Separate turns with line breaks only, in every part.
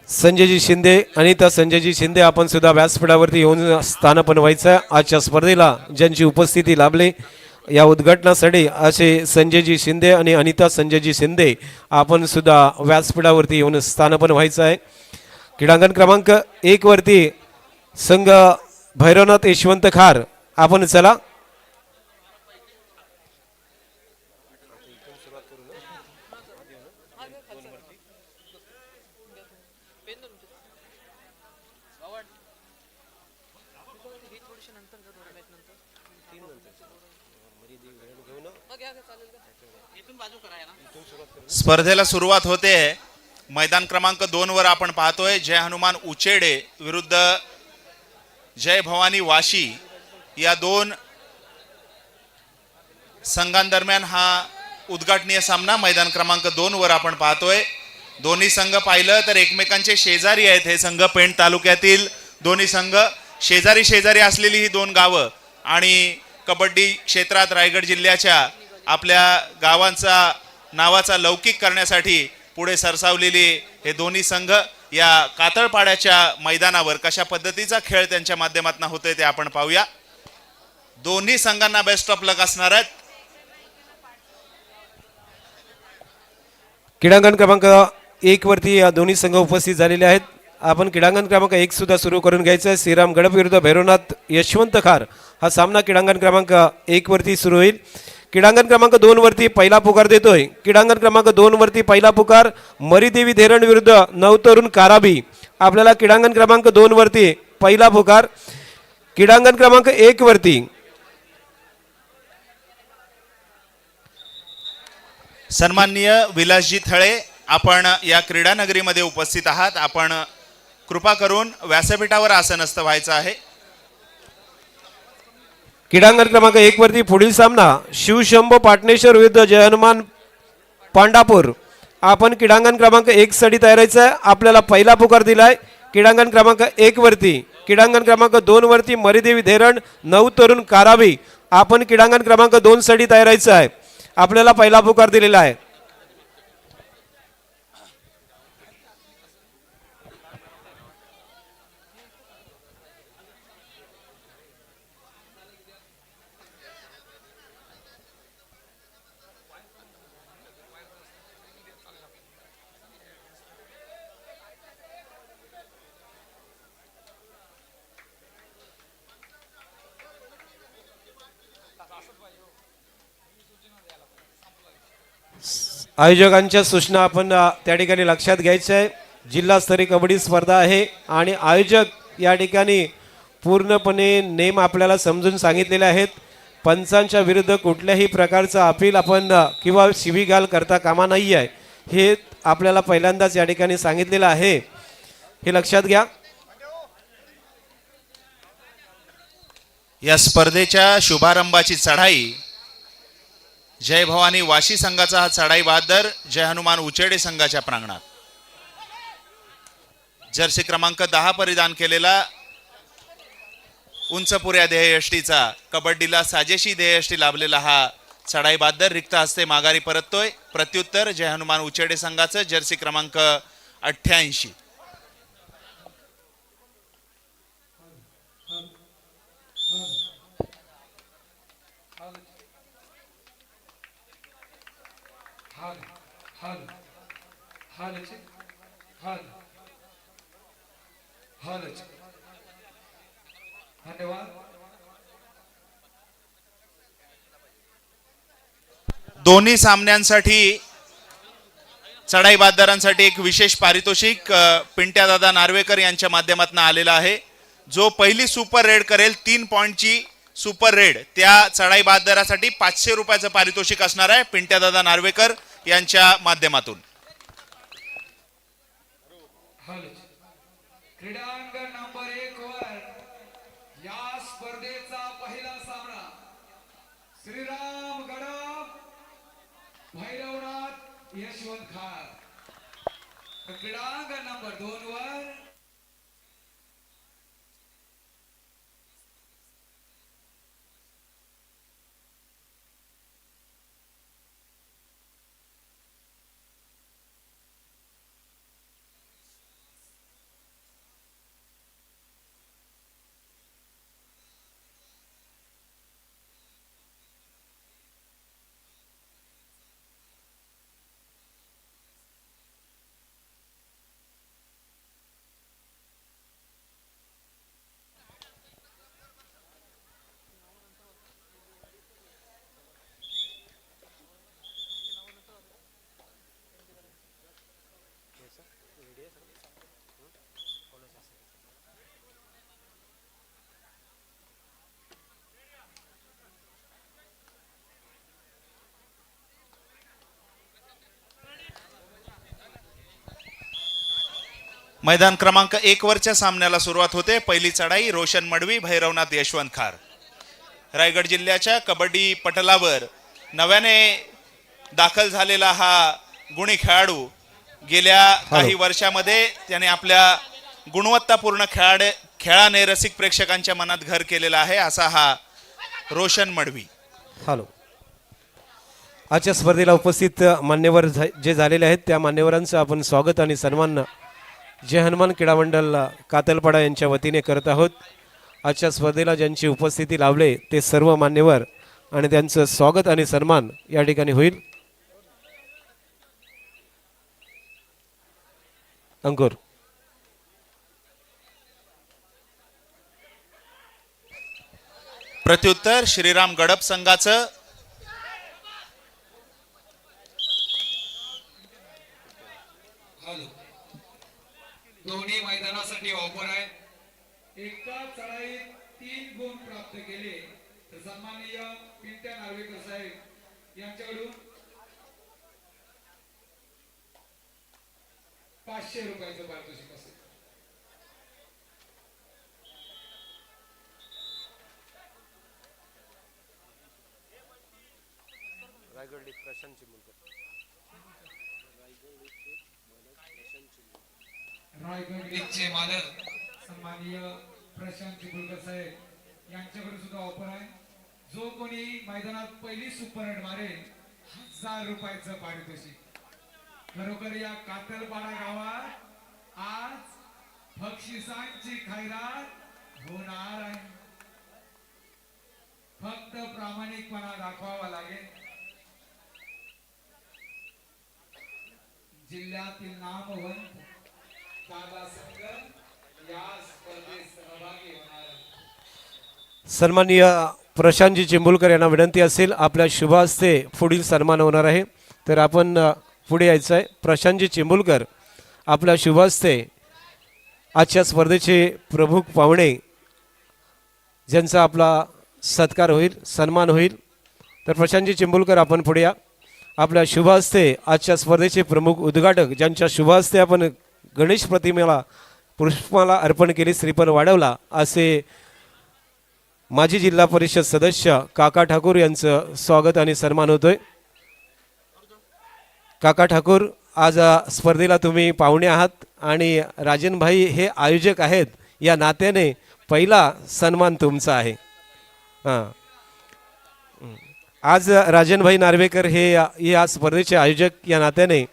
संजयजी शिंदे अनिता संजयजी शिंदे आपण सुद्धा व्यासपीठावरती येऊन स्थानापन्न व्हायचं आजच्या स्पर्धेला ज्यांची उपस्थिती लाभली या उद्घाटनासाठी असे संजयजी शिंदे आणि अनिता संजयजी शिंदे आपण सुद्धा व्यासपीठावरती येऊन स्थानापन्न व्हायचं आहे। क्रीडांगण क्रमांक 1 वरती संघ भैरवनाथ यशवंत खार आपण चला
स्पर्धेला सुरुवात होते। मैदान क्रमांक 2 वर आपण पाहतोय जय हनुमान उचेडे विरुद्ध जय भवानी वाशी या दोन संघांदरम्यान हा उद्घाटनीय सामना मैदान क्रमांक 2 वर आपण पाहतोय। दोन्ही संघ पाहिलं तर एकमेकांचे शेजारी आहेत। हे संघ पेण तालुक्यातील दोन्ही संघ शेजारी शेजारी असलेली ही दोन गावं आणि कबड्डी क्षेत्रात रायगड जिल्ह्याच्या आपल्या गावांचा नावाचा लौकिक करण्यासाठी पुढे सरसावलेले हे दोन्ही संघ या कातळपाड्याच्या मैदानावर कशा पद्धतीचा खेळ त्यांच्या माध्यमातून होतोय ते आपण पाहूया। दोन्ही संघांना बेस्ट ऑफ लक असणार आहेत।
क्रीडांगण क्रमांक 1 वरती या दोन्ही संघ उपस्थित झालेले आहेत। आपण क्रीडांगण क्रमांक 1 सुद्धा सुरू करून घ्यायचं आहे। श्रीराम गडप विरुद्ध भैरवनाथ यशवंत खार हा सामना क्रीडांगण क्रमांक 1 वरती सुरू होईल। क्रीडांगण क्रमांक 2 वरती पहिला पुकार देतोय। क्रीडांगण क्रमांक 2 वरती पहिला पुकार मरीदेवी धेरण विरुद्ध नवतरुण काराबी। आपल्याला क्रीडांगण क्रमांक 2 वरती पहिला पुकार। क्रीडांगण क्रमांक 1 वरती
सन्माननीय विलासजी थळे आपण या क्रीडा नगरीमध्ये उपस्थित आहात। आपण कृपा करून व्यासपीठावर आसनस्थ व्हायचं आहे।
क्रीडांगण क्रमांक 1 वरती पुढील सामना शिवशंभो पाटणेश्वर विरुद्ध जय हनुमान पांडापूर। आपण क्रीडांगण क्रमांक 1 साठी तयारायचं आहे। आपल्याला पहिला पुकार दिलाय क्रीडांगण क्रमांक 1 वरती। क्रीडांगण क्रमांक 2 वरती मरीदेवी धेरण नवतरुण काराबी। आपण क्रीडांगण क्रमांक 2 साठी तयारायचं आहे। आपल्याला पहिला पुकार दिलेला आहे। आयोजकांच्या सूचना आपण त्या ठिकाणी लक्षात घ्यायच्या आहे। जिल्हास्तरीय कबड्डी स्पर्धा आहे आणि आयोजक या ठिकाणी पूर्णपणे नेम आपल्याला समजून सांगितलेले आहेत। पंचांच्या विरुद्ध कुठल्याही प्रकारचा अपील आपण किंवा शिवीगाळ करता कामा नाही आहे हे आपल्याला पहिल्यांदाच या ठिकाणी सांगितलेलं आहे, हे लक्षात घ्या।
या स्पर्धेच्या शुभारंभाची चढाई जय भवानी वाशी संघाचा हा चढाई बहादर जय हनुमान उचेडे संघाच्या प्रांगणात जर्सी क्रमांक 10 परिधान केलेला उंचपुऱ्या देहयष्टीचा कबड्डीला साजेशी देहयष्टी लाभलेला हा चढाई बहादर रिक्त हस्ते माघारी परततोय। प्रत्युत्तर जय हनुमान उचेडे संघाचं जर्सी क्रमांक 88। दोन्ही सामन्यांसाठी चढाई बहादरांसाठी एक विशेष पारितोषिक पिंट्या दादा नार्वेकर यांच्या माध्यमातून आलेला आहे। जो पहिली सुपर रेड करेल 3 पॉइंटची सुपर रेड त्या चढाई बहादरासाठी 500 रुपयाचं पारितोषिक असणार आहे पिंट्या दादा नार्वेकर यांच्या माध्यमातून।
क्रीडांगण नंबर 1 वर या स्पर्धेचा पहिला सामना श्रीराम गडप भैरवनाथ यशवंत खार। क्रीडांगण नंबर 2 वर
मैदान क्रमांक 1 वरच्या सामन्याला सुरुवात होते. पहिली चढाई रोशन मडवी भैरवनाथ यशवंत खार. रायगड जिल्ह्याच्या कबड्डी पटलावर नव्याने दाखल झालेला हा गुणी खेळाडू गेल्या काही वर्षामध्ये त्याने आपल्या गुणवत्तापूर्ण खेळाने रसिक प्रेक्षकांच्या मनात घर केलेला आहे असा हा रोशन मडवी.
हॅलो. आजच्या स्पर्धेला उपस्थित मान्यवर जे झालेले आहेत त्या मान्यवरांचं आपण स्वागत आणि सन्मान जय हनुमान क्रीडा मंडळ कातलपाडा यांच्या वतीने करत आहोत. आजच्या स्पर्धेला ज्यांची उपस्थिती लाभले ते सर्व मान्यवर आणि त्यांचं स्वागत आणि सन्मान या ठिकाणी होईल. अंकुर.
प्रत्युत्तर श्रीराम गडप संघाचं.
दोन्ही मैदानासाठी ऑफर आहे. एका चढाईत 3 गुण प्राप्त केले तर सन्माननीय पिंट्या नार्वेकर साहेब यांच्याकडून 500 रुपयाचं पारितोषिक असेल. रायगड लीगचे मालक सन्माननीय प्रशांत चिपळूणकर साहेब यांच्याकडे सुद्धा ऑफर आहे. जो कोणी मैदानात पहिली सुपरहिट मारेल 1000 रुपयाचं पारितोषिक. खरोखर या कातलपाडा गावात आज बक्षिसांची खैरात होणार आहे. फक्त प्रामाणिकपणा दाखवावा लागेल. जिल्ह्यातील नामवंत दादा संघ या स्पर्धेत सहभागी होणार आहे.
सन्माननीय प्रशांतजी चिंबुलकर यांना विनंती असेल आपल्या शुभ हस्ते पुढील सन्मान होणार आहे तर आपण पुढे यायचं आहे. प्रशांतजी चिंबुलकर आपल्या शुभ हस्ते आजच्या स्पर्धेचे प्रमुख पाहुणे ज्यांचा आपला सत्कार होईल सन्मान होईल तर प्रशांतजी चिंबुलकर आपण पुढे या. आपल्या शुभ हस्ते आजच्या स्पर्धेचे प्रमुख उद्घाटक ज्यांच्या शुभ हस्ते आपण गणेश प्रतिमेला पुष्पमाला अर्पण केली श्रीफळ वाढवला असे माजी जिल्हा परिषद सदस्य काका ठाकूर यांचं स्वागत आणि सन्मान होतोय. काका ठाकूर आज स्पर्धेला तुम्ही पाहुणे आहात आणि राजनभाई हे आयोजक आहेत या नात्याने पहिला सन्मान तुमचा आहे. हां आज राजनभाई नार्वेकर हे या स्पर्धेचे आयोजक या नात्याने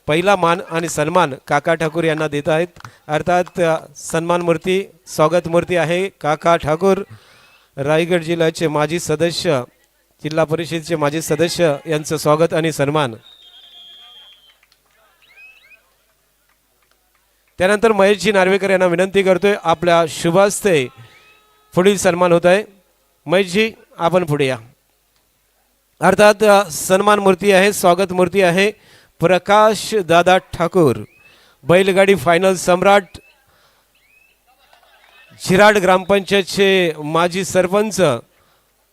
पहिला मान आणि सन्मान काका ठाकूर यांना देत आहेत. अर्थात सन्मान मूर्ती स्वागत मूर्ती आहे काका ठाकूर रायगड जिल्ह्याचे माजी सदस्य जिल्हा परिषदेचे माजी सदस्य यांचं स्वागत आणि सन्मान. त्यानंतर महेशजी नार्वेकर यांना विनंती करतोय आपल्या शुभ हस्ते पुढील सन्मान होत आहे. महेशजी आपण पुढे या. अर्थात सन्मान मूर्ती आहे स्वागत मूर्ती आहे प्रकाश दादा ठाकूर बैलगाडी फायनल सम्राट झिराड ग्रामपंचायतचे माजी सरपंच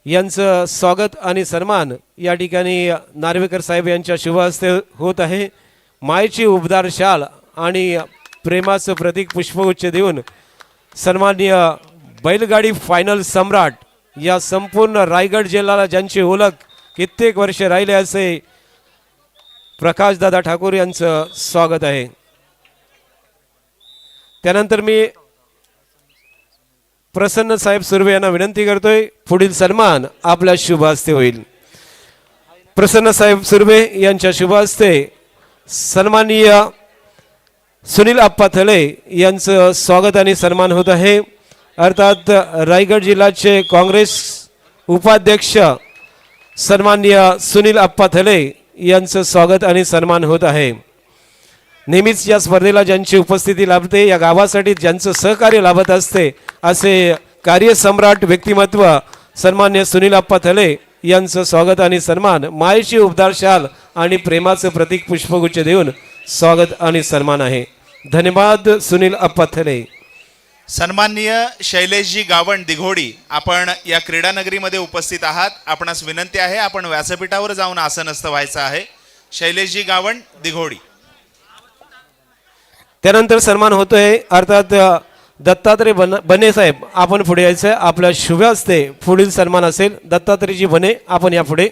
यांचं स्वागत आणि सन्मान या ठिकाणी नार्वेकर साहेब यांच्या शुभ हस्ते होत आहे. मायेची उबदार शाल आणि प्रेमाचं प्रतीक पुष्पगुच्छ देऊन सन्माननीय बैलगाडी फायनल सम्राट या संपूर्ण रायगड जिल्ह्याला ज्यांची ओळख कित्येक वर्षे राहिले असे प्रकाशदादा ठाकूर यांचं स्वागत आहे. त्यानंतर मी प्रसन्न साहेब सुर्वे यांना विनंती करतोय पुढील सन्मान आपल्या शुभ हस्ते होईल. प्रसन्न साहेब सुर्वे यांच्या शुभ हस्ते सन्माननीय सुनील आप्पा थले यांचं स्वागत आणि सन्मान होत आहे. अर्थात रायगड जिल्ह्याचे काँग्रेस उपाध्यक्ष सन्माननीय सुनील आप्पा थले यांचं स्वागत आणि सन्मान होत आहे. नेहमीच या स्पर्धेला ज्यांची उपस्थिती लाभते या गावासाठी ज्यांचं सहकार्य लाभत असते असे कार्यसम्राट व्यक्तिमत्व सन्मान्य सुनील आप्पा थले यांचं स्वागत आणि सन्मान मायेची उबदार शाल आणि प्रेमाचं प्रतीक पुष्पगुच्छ देऊन स्वागत आणि सन्मान आहे. धन्यवाद सुनील आप्पा थले.
सन्माननीय शैलेशजी गावण दिघोडी आपण या क्रीडानगरीमध्ये उपस्थित आहात. आपणास विनंती आहे आपण व्यासपीठावर जाऊन आसनस्थ व्हायचं आहे. शैलेशजी गावण दिघोडी.
त्यानंतर सन्मान होतोय अर्थात दत्तात्रय बने साहेब आपण पुढे यायचं आहे. आपल्या शुभ हस्ते पुढील सन्मान असेल. दत्तात्रयजी बने आपण या पुढे.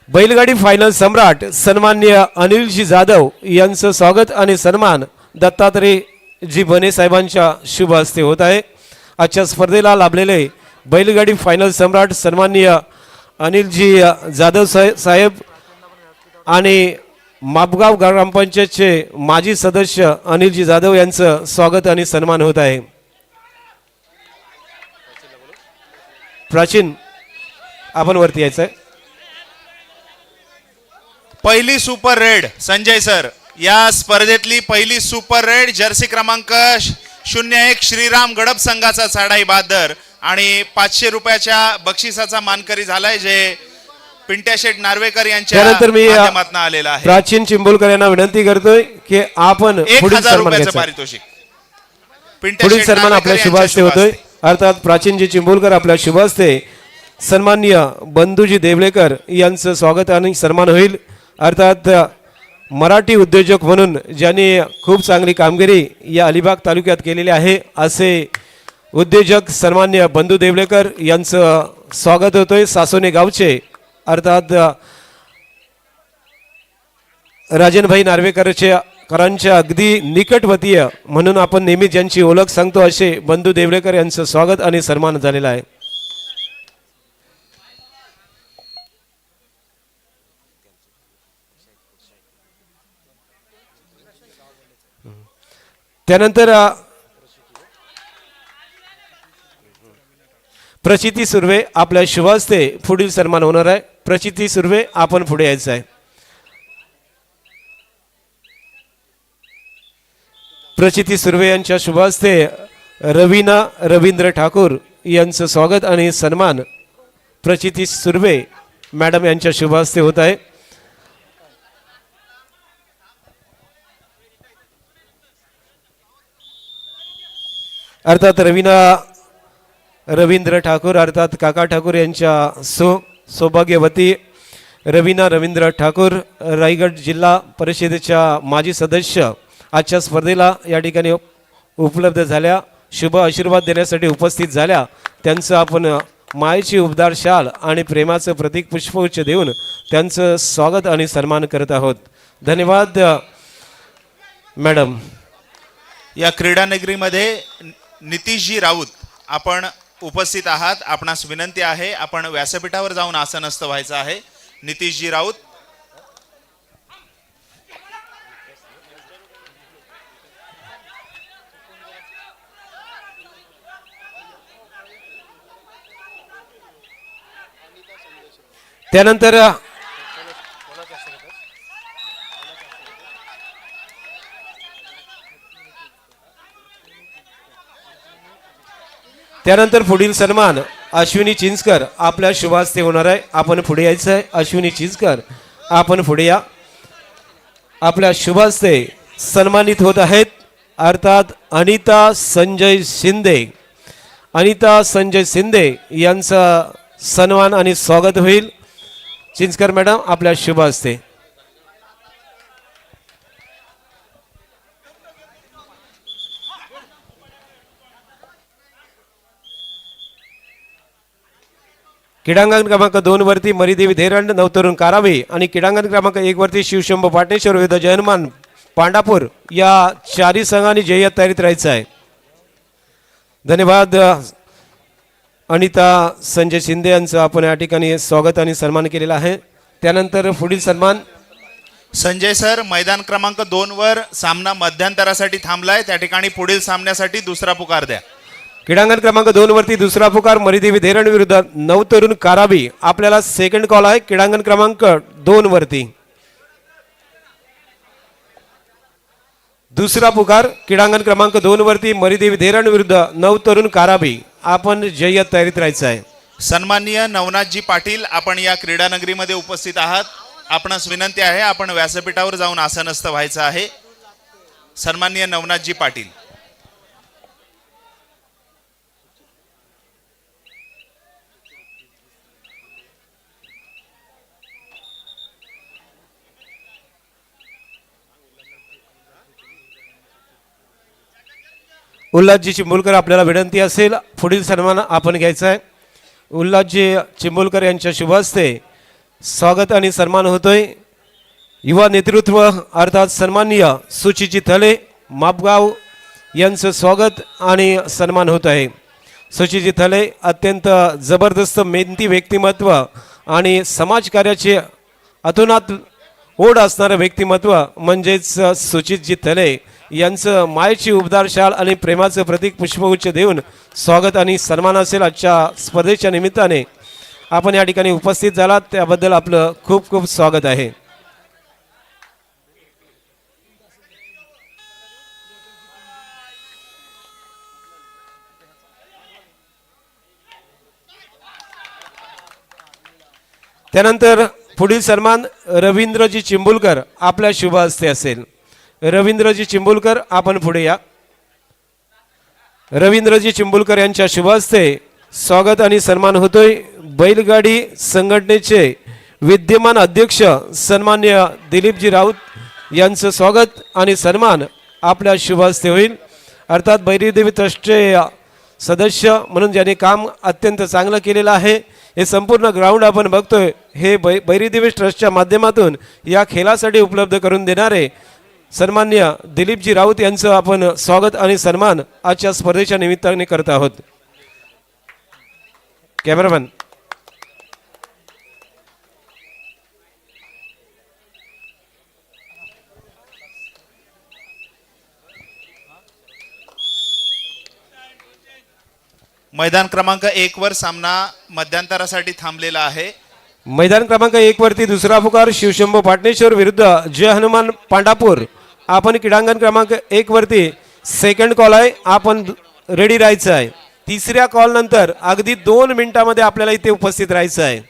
बैलगाडी फायनल सम्राट सन्माननीय अनिलजी जाधव यांचं स्वागत आणि सन्मान दत्तात्रयजी बने साहेबांच्या शुभ हस्ते होत आहे. आजच्या स्पर्धेला लाभलेले बैलगाडी फायनल सम्राट सन्माननीय अनिलजी जाधव साहेब आणि मापगाव ग्रामपंचायतचे माजी सदस्य अनिलजी जाधव यांचं स्वागत आणि सन्मान होत आहे. प्राचीन आपण वरती यायचं आहे.
पहिली सुपर रेड संजय सर, या स्पर्धेतली पहिली सुपर रेड जर्सी क्रमांक 01 श्रीराम गडप संघाचा साडाई बहादर आणि 500 रुपयाच्या बक्षिसाचा मानकरी झालाय जे पिंट्या शेठ नार्वेकर यांच्या
त्यानंतर मी
माध्यमातून आलेला आहे.
प्राचीन चिंबोलकर यांना विनंती करतोय की आपण
1000 रुपयाचं पारितोषिक पिंट्या
पुढील
शेठ
सन्मान
नार्वेकर
आपल्या शुभ
यांच्या
हस्ते होतोय. अर्थात प्राचीनजी चिंबोलकर आपल्या शुभ हस्ते सन्माननीय बंधूजी देवलेकर यांचं स्वागत आणि सन्मान होईल. अर्थात मराठी उद्योजक म्हणून ज्यांनी खूप चांगली कामगिरी या अलिबाग तालुक्यात केलेली आहे असे उद्योजक सन्माननीय बंधू देवलेकर यांचं स्वागत होतोय. सासोने गावचे अर्थात राजनभाई नार्वेकरांच्या अगदी निकटवतीय म्हणून आपण नेहमी ज्यांची ओळख सांगतो असे बंधू देवलेकर यांचं स्वागत आणि सन्मान झालेला आहे. त्यानंतर प्रचिती सुर्वे आपल्या शुभ हस्ते पुढील सन्मान होणार आहे. प्रचिती सुर्वे आपण पुढे यायचं आहे. प्रचिती सुर्वे यांच्या शुभ हस्ते रवीना रवींद्र ठाकूर यांचं स्वागत आणि सन्मान प्रचिती सुर्वे मॅडम यांच्या शुभ हस्ते होत आहे. अर्थात रवींद्र ठाकूर अर्थात काका ठाकूर यांच्या सौभाग्यवती रवीना रवींद्र ठाकूर रायगड जिल्हा परिषदेच्या माजी सदस्य आजच्या स्पर्धेला या ठिकाणी उपलब्ध झाल्या. शुभ आशीर्वाद देण्यासाठी उपस्थित झाल्या. त्यांचं आपण मायेची उबदार शाल आणि प्रेमाचं प्रतीक पुष्पगुच्छ देऊन त्यांचं स्वागत आणि सन्मान करत आहोत. धन्यवाद मॅडम.
या क्रीडा नगरीमध्ये नितीशजी राऊत आपण उपस्थित आहात. आपणास विनंती आहे आपण व्यासपीठावर जाऊन आसनस्थ व्हायचं आहे. नितीशजी राऊत.
त्यानंतर पुढील सन्मान अश्विनी चिंचकर आपल्या शुभ हस्ते होणार आहे. आपण पुढे यायचं आहे. अश्विनी चिंचकर आपण पुढे या. आपल्या शुभ हस्ते सन्मानित होत आहेत. अर्थात अनिता संजय शिंदे. अनिता संजय शिंदे यांचा सन्मान आणि स्वागत होईल. चिंचकर मॅडम आपल्या शुभ हस्ते. क्रीडांगण क्रमांक 2 वरती मरीदेवी धेरंड नवतरुण कारावे आणि क्रीडांगण क्रमांक 1 वरती शिवशंभ पाटणेश्वर विरुद्ध जयनमान पांडापूर या चारी संघांनी जय्यत तयारीत राहायचं आहे. धन्यवाद. अनिता संजय शिंदे यांचं आपण या ठिकाणी स्वागत आणि सन्मान केलेला आहे. त्यानंतर पुढील सन्मान
संजय सर, मैदान क्रमांक 2 वर सामना मध्यंतरासाठी थांबलाय. त्या ठिकाणी पुढील सामन्यासाठी दुसरा पुकार द्या.
क्रीडांगण क्रमांक 2 वरती दुसरा पुकार मरीदेवी धेरण विरुद्ध नवतरुण काराबी. आपल्याला सेकंड कॉल आहे क्रीडांगण क्रमांक 2 वरती. दुसरा पुकार क्रीडांगण क्रमांक 2 वरती मरीदेवी धेरण विरुद्ध नवतरुण काराबी. आपण जय्यत तयारीत राहायचं आहे.
सन्माननीय नवनाथजी पाटील आपण या क्रीडा नगरीमध्ये उपस्थित आहात. आपणास विनंती आहे आपण व्यासपीठावर जाऊन आसनस्थ व्हायचं आहे. सन्माननीय नवनाथजी पाटील.
उल्हासजी चिंबुलकर आपल्याला विनंती असेल पुढील सन्मान आपण घ्यायचा आहे. उल्हासजी चिंबुलकर यांच्या शुभ हस्ते स्वागत आणि सन्मान होतोय. युवा नेतृत्व अर्थात सन्माननीय सुचिजी थले मापगाव यांचं स्वागत आणि सन्मान होत आहे. सुचिजी थले अत्यंत जबरदस्त मेहनती व्यक्तिमत्व आणि समाजकार्याचे अतोनात ओढ असणारं व्यक्तिमत्व म्हणजेच सुचितजी थले यांचं मायेची उबदार शाल आणि प्रेमाचं प्रतीक पुष्पगुच्छ देऊन स्वागत आणि सन्मान असेल. आजच्या स्पर्धेच्या निमित्ताने आपण या ठिकाणी उपस्थित झालात त्याबद्दल आपलं खूप खूप स्वागत आहे. त्यानंतर पुढील सन्मान रवींद्रजी चिंबुलकर आपल्या शुभ हस्ते असेल. रवींद्रजी चिंबुलकर आपण पुढे या. रवींद्रजी चिंबुलकर यांच्या शुभ हस्ते स्वागत आणि सन्मान होतोय. बैलगाडी संघटनेचे विद्यमान अध्यक्ष सन्मान्य दिलीपजी राऊत यांचं स्वागत आणि सन्मान आपल्या शुभ हस्ते होईल. अर्थात बैरीदेवी ट्रस्टचे सदस्य म्हणून ज्यांनी काम अत्यंत चांगलं केलेलं आहे. हे संपूर्ण ग्राउंड आपण बघतोय हे बैरीदेवी ट्रस्टच्या माध्यमातून या खेळासाठी उपलब्ध करून देणारे सन्मान्य दिलीपजी राऊत यांचं आपण स्वागत आणि सन्मान आजच्या स्पर्धेच्या निमित्ताने करत आहोत. कॅमेरामॅन
मैदान क्रमांक 1 वर सामना मध्यंतरासाठी थांबलेला आहे.
मैदान क्रमांक 1 वरती दुसरा पुकार शिवशंभू पाटणेश्वर विरुद्ध जय हनुमान पांडापूर. आपण क्रीडांगण क्रमांक 1 वरती सेकंड कॉल आहे. आपण रेडी राहायचं आहे. तिसऱ्या कॉल नंतर अगदी 2 मिनिटांमध्ये आपल्याला इथे उपस्थित राहायचं आहे.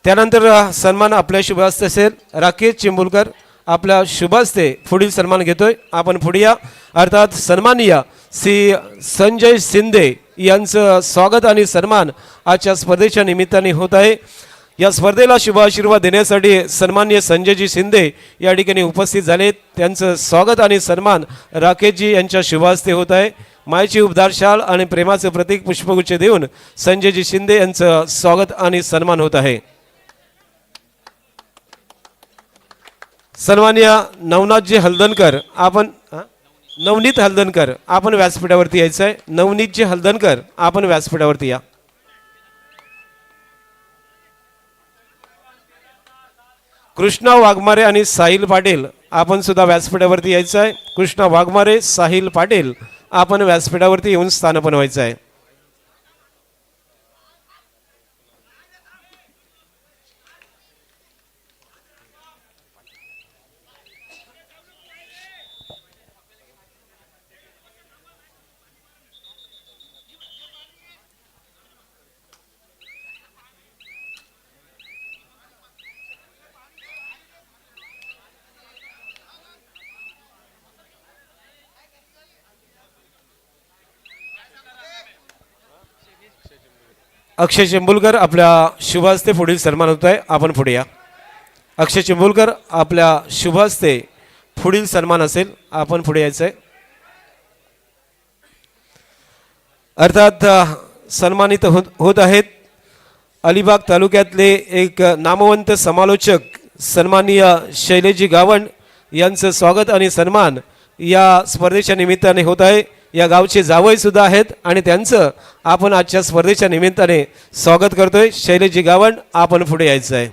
त्यानंतर सन्मान आपल्या शुभ हस्ते असेल. राकेश चिंबुलकर आपल्या शुभ हस्ते पुढील सन्मान घेतोय. आपण पुढे या. अर्थात सन्माननीय श्री संजय शिंदे यांचं स्वागत आणि सन्मान आजच्या स्पर्धेच्या निमित्ताने होत आहे. या स्पर्धेला शुभ आशीर्वाद देण्यासाठी सन्माननीय संजयजी शिंदे या ठिकाणी उपस्थित झाले. त्यांचं स्वागत आणि सन्मान राकेशजी यांच्या शुभ हस्ते होत आहे. मायेची उबदार शाल आणि प्रेमाचं प्रतीक पुष्पगुच्छ देऊन संजयजी शिंदे यांचं स्वागत आणि सन्मान होत आहे. सन्माननीय नवनाथजी हलदनकर आपण नवनीत हलदनकर आपण व्यासपीठावरती यायचं आहे. नवनीतजी हलदनकर आपण व्यासपीठावरती या. कृष्णा वाघमारे आणि साहिल पाटील आपण सुद्धा व्यासपीठावरती यायचं आहे. कृष्णा वाघमारे साहिल पाटील आपण व्यासपीठावरती येऊन स्थानपन्न व्हायचं आहे. अक्षय चिंबुलकर आपल्या शुभ हस्ते पुढील सन्मान होत आहे. आपण पुढे या. अक्षय चिंबुलकर आपल्या शुभ हस्ते पुढील सन्मान असेल. आपण पुढे यायचं आहे. अर्थात सन्मानित होत आहेत अलिबाग तालुक्यातले एक नामवंत समालोचक सन्माननीय शैलेजी गावण यांचं स्वागत आणि सन्मान या स्पर्धेच्या निमित्ताने होत आहे. या गावचे जावई सुद्धा आहेत आणि त्यांचं आपण आजच्या स्पर्धेच्या निमित्ताने स्वागत करतोय. शैलेजी गावण आपण पुढे यायचं आहे.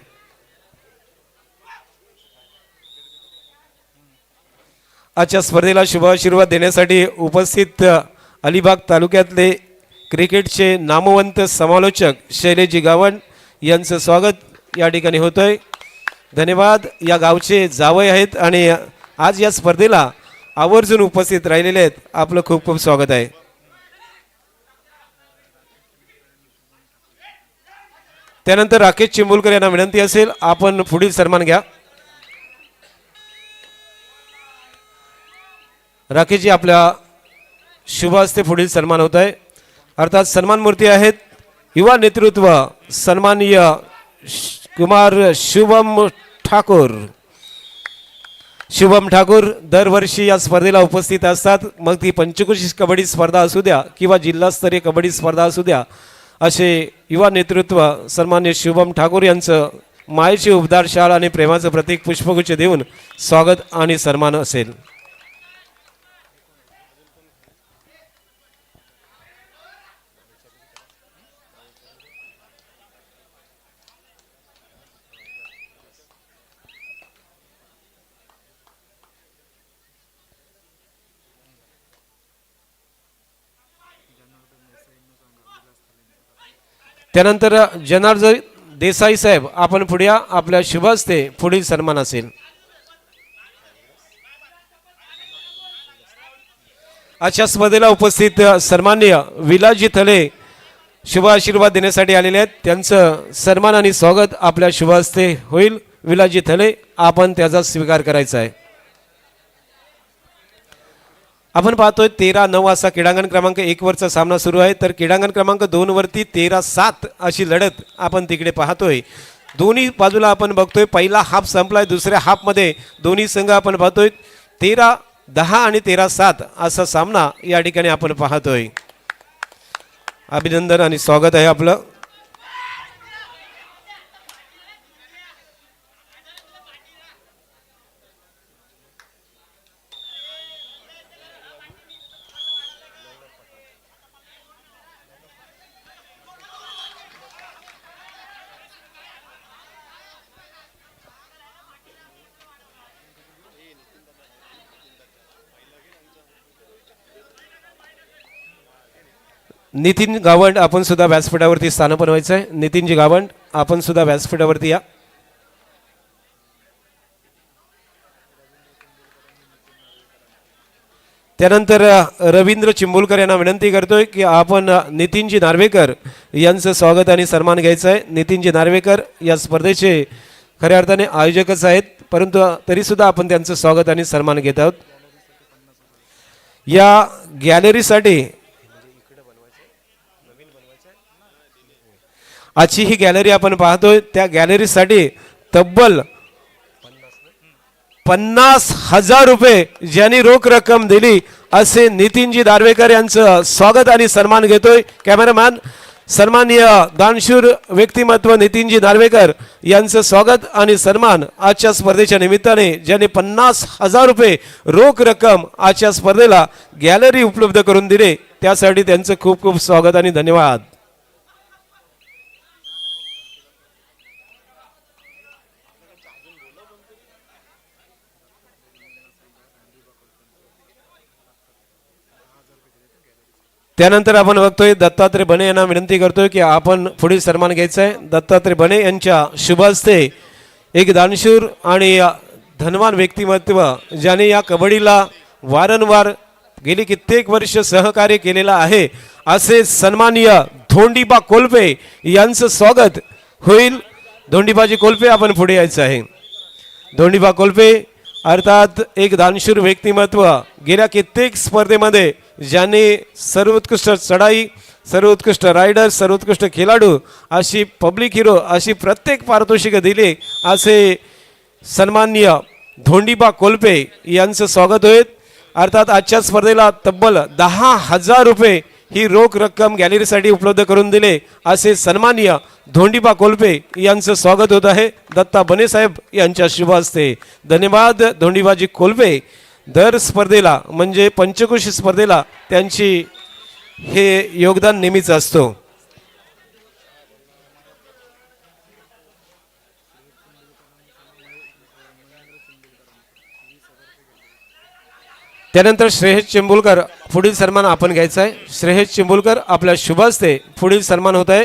आजच्या स्पर्धेला शुभ आशीर्वाद देण्यासाठी उपस्थित अलिबाग तालुक्यातले क्रिकेटचे नामवंत समालोचक शैलेजी गावण यांचं स्वागत या ठिकाणी होतंय. धन्यवाद. या गावचे जावई आहेत आणि आज या स्पर्धेला आवर्जून उपस्थित राहिलेले आहेत. आपलं खूप खूप स्वागत आहे. त्यानंतर राकेश चिंबुलकर यांना विनंती असेल आपण पुढील सन्मान घ्या. राकेशजी आपल्या शुभ हस्ते पुढील सन्मान होत आहे. अर्थात सन्मान मूर्ती आहेत युवा नेतृत्व सन्माननीय कुमार शुभम ठाकूर. शुभम ठाकूर दरवर्षी या स्पर्धेला उपस्थित असतात. मग ती पंचक्रोशी कबड्डी स्पर्धा असू द्या किंवा जिल्हास्तरीय कबड्डी स्पर्धा असू द्या, असे युवा नेतृत्व सन्मान्य शुभम ठाकूर यांचं मायेची उबदार शाल आणि प्रेमाचं प्रतीक पुष्पगुच्छ देऊन स्वागत आणि सन्मान असेल. त्यानंतर जनार्दन देसाई साहेब आपण पुढे या. आपल्या शुभ हस्ते पुढील सन्मान असेल. आजच्या स्पर्धेला उपस्थित सन्माननीय विलाजी थले शुभ आशीर्वाद देण्यासाठी आलेले आहेत. त्यांचं सन्मान आणि स्वागत आपल्या शुभ हस्ते होईल. विलाजी थले आपण त्याचा स्वीकार करायचा आहे. आपण पाहतोय 13-9 असा क्रीडांगण क्रमांक 1 वरचा सामना सुरू आहे. तर क्रीडांगण क्रमांक 2 वरती 13-7 अशी लढत आपण तिकडे पाहतोय. दोन्ही बाजूला आपण बघतोय पहिला हाफ संपलाय. दुसऱ्या हाफमध्ये दोन्ही संघ आपण पाहतोय 13-10 आणि 13-7 असा सामना या ठिकाणी आपण पाहतोय. अभिनंदन आणि स्वागत आहे आपलं. नितीन गावंड आपण सुद्धा व्यासपीठावरती स्थान बनवायचं आहे. नितीनजी गावंड आपण सुद्धा व्यासपीठावरती या. त्यानंतर रवींद्र चिंबोलकर यांना विनंती करतोय की आपण नितीनजी नार्वेकर यांचं स्वागत आणि सन्मान घ्यायचं आहे. नितीनजी नार्वेकर या स्पर्धेचे खऱ्या अर्थाने आयोजकच आहेत, परंतु तरीसुद्धा आपण त्यांचं स्वागत आणि सन्मान घेत आहोत. या गॅलरीसाठी आजची ही गॅलरी आपण पाहतोय त्या गॅलरीसाठी तब्बल 50,000 रुपये ज्यांनी रोख रक्कम दिली असे नितीनजी दारवेकर यांचं स्वागत आणि सन्मान घेतोय. कॅमेरामॅन सन्माननीय दानशूर व्यक्तिमत्व नितीनजी नार्वेकर यांचं स्वागत आणि सन्मान आजच्या स्पर्धेच्या निमित्ताने ज्यांनी 50,000 रुपये रोख रक्कम आजच्या स्पर्धेला गॅलरी उपलब्ध करून दिले त्यासाठी त्यांचं खूप खूप स्वागत आणि धन्यवाद. त्यानंतर आपण बघतोय दत्तात्रय बने यांना विनंती करतोय की आपण पुढील सन्मान घ्यायचा आहे. दत्तात्रय बने यांच्या शुभ हस्ते एक दानशूर आणि धनवान व्यक्तिमत्व ज्याने या कबड्डीला वारंवार गेली कित्येक वर्ष सहकार्य केलेलं आहे असे सन्माननीय धोंडीबा कोल्पे यांचं स्वागत होईल. धोंडीबाजी कोल्पे आपण पुढे यायचं आहे. धोंडीबा कोल्पे अर्थात एक दानशूर व्यक्तिमत्व गेल्या कित्येक स्पर्धेमध्ये ज्यांनी सर्वोत्कृष्ट चढाई, सर्वोत्कृष्ट रायडर, सर्वोत्कृष्ट खेळाडू अशी पब्लिक हिरो अशी प्रत्येक पारितोषिकं दिली असे सन्माननीय धोंडीबा कोल्पे यांचं स्वागत होईल. अर्थात आजच्या स्पर्धेला तब्बल 10,000 रुपये ही रोख रक्कम गॅलरीसाठी उपलब्ध करून दिले असे सन्माननीय धोंडीबा कोल्पे यांचं स्वागत होत आहे दत्ता बने साहेब यांच्या शुभ हस्ते. धन्यवाद धोंडीबाजी कोल्पे. दर स्पर्धेला म्हणजे पंचक्रोशी स्पर्धेला त्यांची हे योगदान नेहमीच असतो. त्यानंतर श्रेयस चिंबुलकर पुढील सन्मान आपण घ्यायचा आहे. श्रेयस चिंबुलकर आपल्या शुभ हस्ते पुढील सन्मान होत आहे.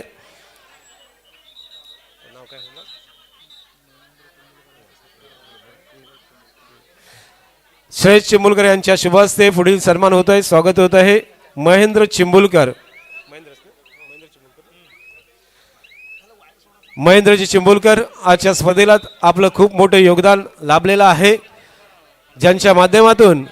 श्रेयस चिंबुलकर यांच्या शुभ हस्ते पुढील सन्मान होत आहे. स्वागत होत आहे. महेंद्र चिंबुलकर, महेंद्रजी चिंबुलकर आजच्या स्पर्धेला आपलं खूप मोठं योगदान लाभलेलं आहे, ज्यांच्या माध्यमातून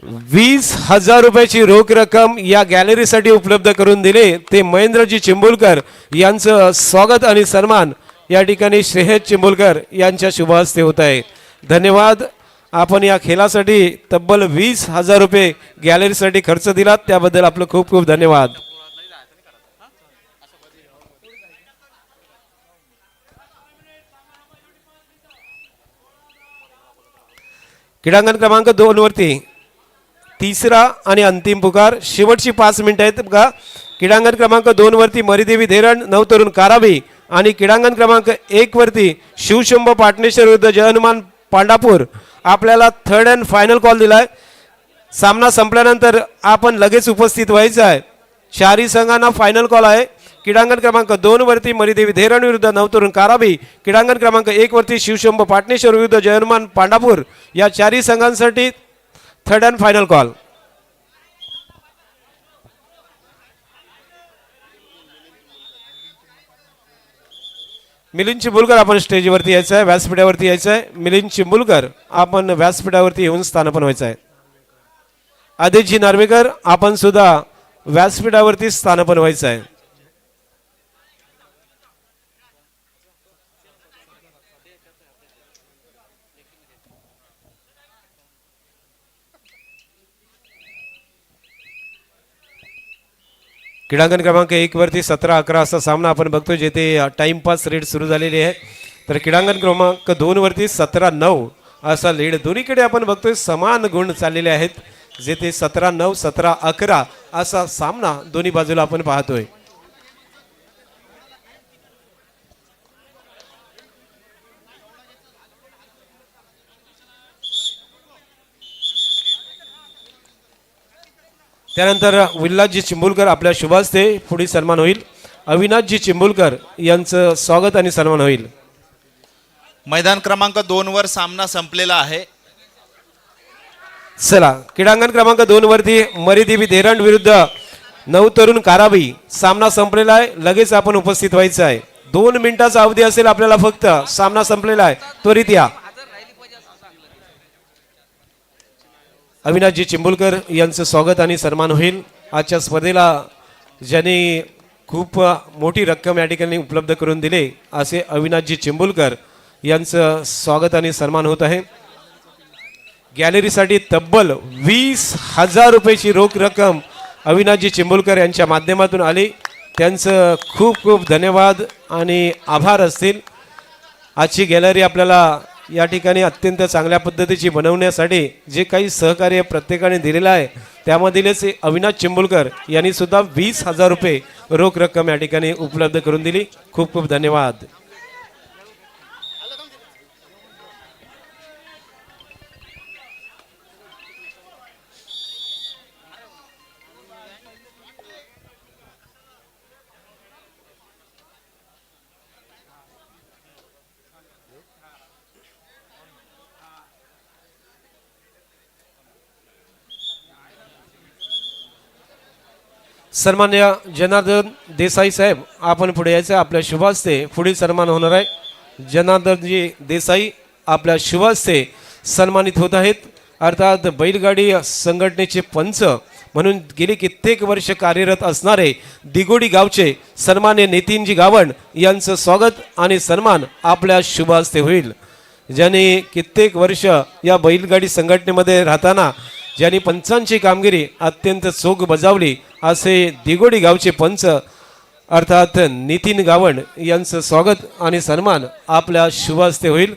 20,000 रुपयाची रोख रक्कम या गॅलरीसाठी उपलब्ध करून दिले ते महेंद्रजी चिंबुलकर यांचं स्वागत आणि सन्मान या ठिकाणी श्रेयस चिंबुलकर यांच्या शुभ हस्ते होत आहे. धन्यवाद. आपण या खेळासाठी तब्बल 20,000 रुपये गॅलरीसाठी खर्च दिलात त्याबद्दल आपलं खूप खूप धन्यवाद. क्रीडांगण क्रमांक 2 वरती तिसरा आणि अंतिम पुकार. शेवटची 5 मिनिटं आहेत बघा. क्रीडांगण क्रमांक 2 वरती मरिदेवी धीरण नवतरुण कारावी आणि क्रीडांगण क्रमांक 1 वरती शिवशंभो पाटणेश्वर विरुद्ध जय हनुमान पांडापूर. आपल्याला थर्ड अँड फायनल कॉल दिलाय. सामना संपल्यानंतर आपण लगेच उपस्थित व्हायचं आहे. चारही संघांना फायनल कॉल आहे. क्रीडांगण क्रमांक 2 वरती मरिदेवी धीरण विरुद्ध नवतरुण कारावी, क्रीडांगण क्रमांक 1 वरती शिवशंभो पाटणेश्वर विरुद्ध जय हनुमान पांडापूर. या चारही संघांसाठी third and final call. Milind Chimbulkar आपण स्टेजवरती यायचं आहे, व्यासपीठावरती यायचं आहे. मिलिंद चिंबुलकर आपण व्यासपीठावरती येऊन स्थानापन्न व्हायचं आहे. आदितजी नार्वेकर आपण सुद्धा व्यासपीठावरती स्थानापन्न व्हायचं आहे. क्रीडांगण क्रमांक 1 वरती 17-11 असा सामना आपण बघतो जेथे टाइमपास रेड सुरू झालेली आहे. तर क्रीडांगण क्रमांक 2 वरती 17-9 असा लीड. दोन्हीकडे आपण बघतोय समान गुण चाललेले आहेत जेथे 17-9 17-11 असा सामना दोन्ही बाजूला आपण पाहतोय. त्यानंतर विलासजी चिंबुलकर आपल्या शुभ हस्ते पुढील सन्मान होईल. अविनाशजी चिंबुलकर यांचं स्वागत आणि सन्मान होईल.
मैदान क्रमांक 2 वर सामना संपलेला आहे.
चला क्रीडांगण क्रमांक 2 वरती मरिदेवी धीरण विरुद्ध नवतरुण कारावी सामना संपलेला आहे. लगेच आपण उपस्थित व्हायचं आहे. 2 मिनिटाचा अवधी असेल आपल्याला फक्त. सामना संपलेला आहे, त्वरित या. अविनाशजी चिंबुलकर यांचं स्वागत आणि सन्मान होईल. आजच्या स्पर्धेला ज्यांनी खूप मोठी रक्कम या ठिकाणी उपलब्ध करून दिले असे अविनाशजी चिंबुलकर यांचं स्वागत आणि सन्मान होत आहे. गॅलरीसाठी तब्बल 20,000 रुपयाची रोख रक्कम अविनाशजी चिंबुलकर यांच्या माध्यमातून आली. त्यांचं खूप खूप धन्यवाद आणि आभार असतील. आजची गॅलरी आपल्याला या ठिकाणी अत्यंत चांगल्या पद्धतीची बनवण्यासाठी जे काही सहकार्य प्रत्येकाने दिलेलं आहे त्यामधीलच अविनाश चिंबुलकर यांनी सुद्धा 20,000 रुपये रोख रक्कम या ठिकाणी उपलब्ध करून दिली. खूप खूप धन्यवाद. सन्मान्य जनार्दन देसाई साहेब आपण पुढे यायचं. आपल्या शुभ हस्ते पुढील सन्मान होणार आहे. जनार्दनजी देसाई आपल्या शुभ हस्ते सन्मानित होत आहेत. अर्थात बैलगाडी संघटनेचे पंच म्हणून गेली कित्येक वर्ष कार्यरत असणारे दिगोडी गावचे सन्मान्य नितीनजी गावण यांचं स्वागत आणि सन्मान आपल्या शुभ हस्ते होईल. ज्यांनी कित्येक वर्ष या बैलगाडी संघटनेमध्ये राहताना ज्यांनी पंचांची कामगिरी अत्यंत चोख बजावली असे दिगोडी गावचे पंच अर्थात नितीन गावण यांचं स्वागत आणि सन्मान आपल्या शुभ हस्ते होईल.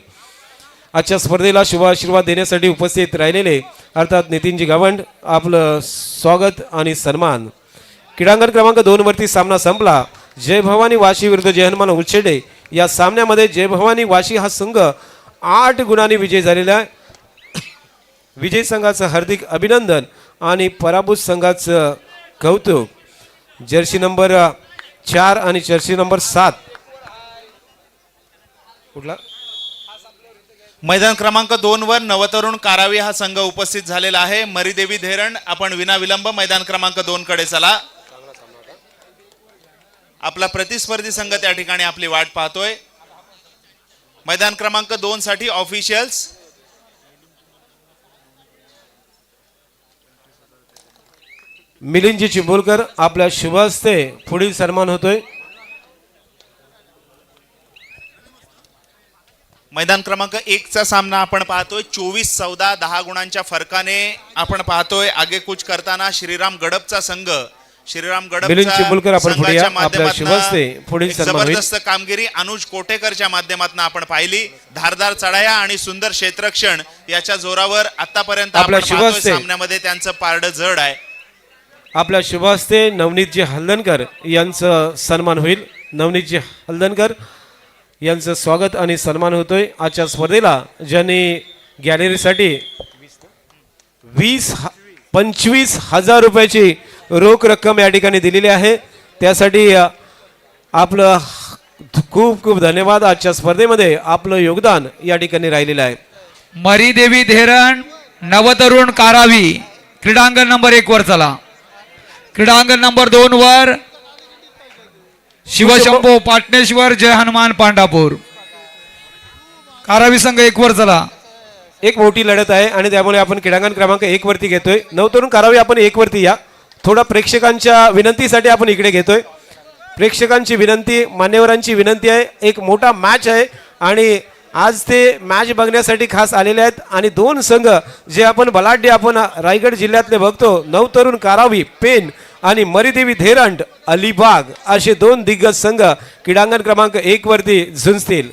आजच्या स्पर्धेला शुभ आशीर्वाद देण्यासाठी उपस्थित राहिलेले अर्थात नितीनजी गावंड आपलं स्वागत आणि सन्मान. क्रीडांगण क्रमांक 2 वरती सामना संपला. जय भवानी वाशी विरुद्ध जय हनुमान उच्छेडे या सामन्यामध्ये जय भवानी वाशी हा संघ 8 गुणांनी विजय झालेला आहे. विजय संघाचं हार्दिक अभिनंदन आणि पराभूत संघाचं कौतुक. जर्सी नंबर 4 आणि जर्सी नंबर 7 कुठला
मैदान क्रमांक 2 वर नवतरुण कारावी हा संघ उपस्थित झालेला आहे. मरिदेवी धीरण आपण विनाविलंब मैदान क्रमांक 2 कडे चला. आपला प्रतिस्पर्धी संघ त्या ठिकाणी आपली वाट पाहतोय. मैदान क्रमांक 2 साठी ऑफिशियल्स
मिलिंदजी चिंबोलकर आपल्या शुभ हस्ते पुढील सन्मान होतोय.
मैदान क्रमांक 1 चा सामना आपण पाहतोय. 24-14 10 गुणांच्या फरकाने आपण पाहतोय आगेकूच करताना श्रीराम गडपचा संघ. श्रीराम
मिलिंद चिंबोलकर आपण पुढे या. आपल्या शुभ हस्ते पुढील सन्मान होईल.
जबरदस्त कामगिरी अनुज कोटेकरच्या माध्यमातून आपण पाहिली. धारदार चढाया आणि सुंदर क्षेत्ररक्षण याच्या जोरावर आतापर्यंत
आपल्या
आपण
शुभ
पाहतोय
हस्ते.
सामन्यामध्ये त्यांचं पारडं जड आहे.
आपल्या शुभ हस्ते नवनीतजी हल्दनकर यांचं सन्मान होईल. नवनीतजी हल्दनकर यांचं स्वागत आणि सन्मान होतोय. आजच्या स्पर्धेला ज्यांनी गॅलरीसाठी 25,000 रुपयाची रोख रक्कम या ठिकाणी दिलेली आहे, त्यासाठी आपलं खूप खूप धन्यवाद. आजच्या स्पर्धेमध्ये आपलं योगदान या ठिकाणी राहिलेलं आहे.
मरीदेवी धेरण नवतरुण कारावी क्रीडांगण नंबर 1 वर चला. क्रीडांगण नंबर 2 वर शिवशंभो पाटणेश्वर जय हनुमान पांडापूर. कारावी संघ 1 वर चला.
एक मोठी लढत आहे आणि त्यामुळे आपण क्रीडांगण क्रमांक 1 वरती घेतोय. नवतरुण कारावी आपण 1 वरती या. थोडा प्रेक्षकांच्या विनंतीसाठी आपण इकडे घेतोय. प्रेक्षकांची विनंती, मान्यवरांची विनंती आहे. एक मोठा मॅच आहे आणि आज ते मॅच बघण्यासाठी खास आलेले आहेत. आणि 2 संघ जे आपण बलाढ्य आपण रायगड जिल्ह्यातले बघतो, नवतरुण कारावी पेन आणि मरीदेवी धेरंड अलिबाग, असे 2 दिग्गज संघ क्रीडांगण क्रमांक 1 वरती झुंजतील.